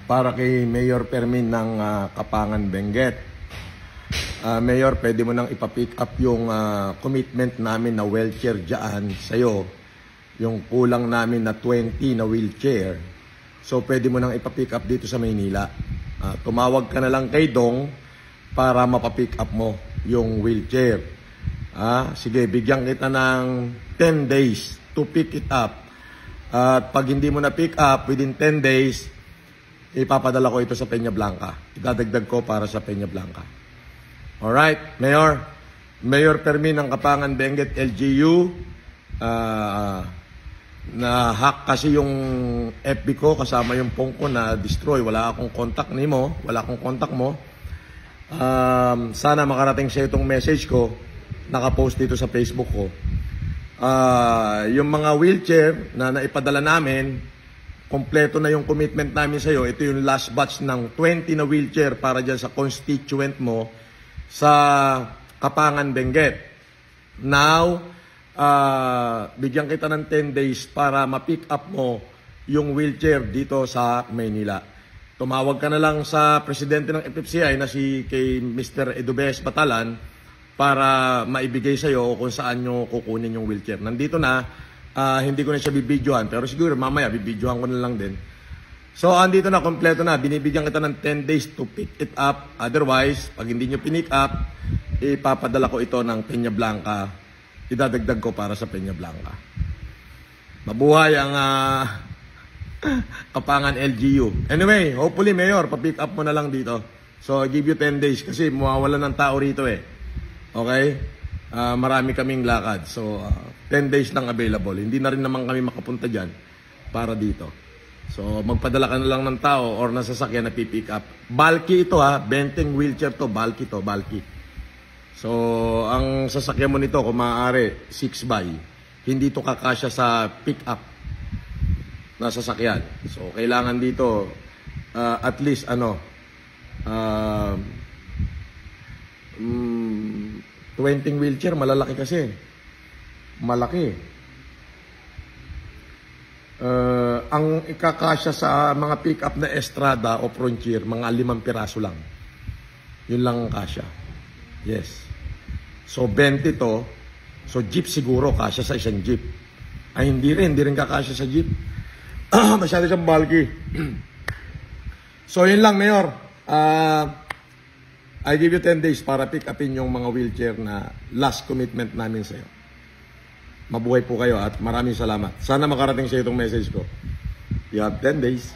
Para kay Mayor Fermin ng Kapangan Benguet. Mayor, pwede mo nang ipa-pick up yung commitment namin na wheelchair dyan sa'yo. Yung kulang namin na 20 na wheelchair. So, pwede mo nang ipa-pick up dito sa Maynila. Tumawag ka na lang kay Dong para mapapick up mo yung wheelchair. Sige, bigyan kita ng 10 days to pick it up. At pag hindi mo na pick up within 10 days, ipapadala ko ito sa Peña Blanca. Idadagdag ko para sa Peña Blanca. Alright, Mayor. Mayor Fermin ng Kapangan Benguet, LGU. Na-hack kasi yung FB ko kasama yung phone ko na destroy. Wala akong contact mo. Wala akong contact mo. Sana makarating sa itong message ko. Nakapost dito sa Facebook ko. Yung mga wheelchair na naipadala namin, kompleto na yung commitment namin sa iyo. Ito yung last batch ng 20 na wheelchair para dyan sa constituent mo sa Kapangan Benguet. Now, bigyan kita ng 10 days para ma-pick up mo yung wheelchair dito sa Maynila. Tumawag ka na lang sa presidente ng FFCI na si kay Mr. Edubes Batalan para maibigay sa iyo kung saan nyo kukunin yung wheelchair. Nandito na, hindi ko na siya bibidyohan, pero siguro mamaya bibidyohan ko na lang din. So, andito na, kompleto na. Binibigyan kita ng 10 days to pick it up. Otherwise, pag hindi nyo pinick up, ipapadala ko ito ng Peña Blanca. Idadagdag ko para sa Peña Blanca. Mabuhay ang Kapangan LGU. Anyway, hopefully, Mayor, pa-pick up mo na lang dito. So, I give you 10 days kasi mawawala ng tao rito eh. Okay? Marami kaming lakad. So, 10 days lang available. Hindi na rin naman kami makapunta dyan para dito. So, magpadala ka na lang ng tao or nasasakyan na pipick up. Bulky ito Benteng wheelchair to. Bulky to, bulky. So, ang sasakyan mo nito, kung maaari, 6x. Hindi to kakasya sa pick up na sasakyan. So, kailangan dito at least 20 wheelchair, malalaki kasi. Malaki. Ang ikakasya sa mga pick-up na Estrada o Frontier, mga 5 piraso lang. Yun lang ang kasya. Yes. So, 20 to. So, jeep siguro, kasya sa isang jeep. Ay, hindi rin kakasya sa jeep. Masyado siyang bulky. So, yun lang, Mayor. I give you 10 days para pick upin yung mga wheelchair na last commitment namin sa'yo. Mabuhay po kayo at maraming salamat. Sana makarating sa itong message ko. You have 10 days.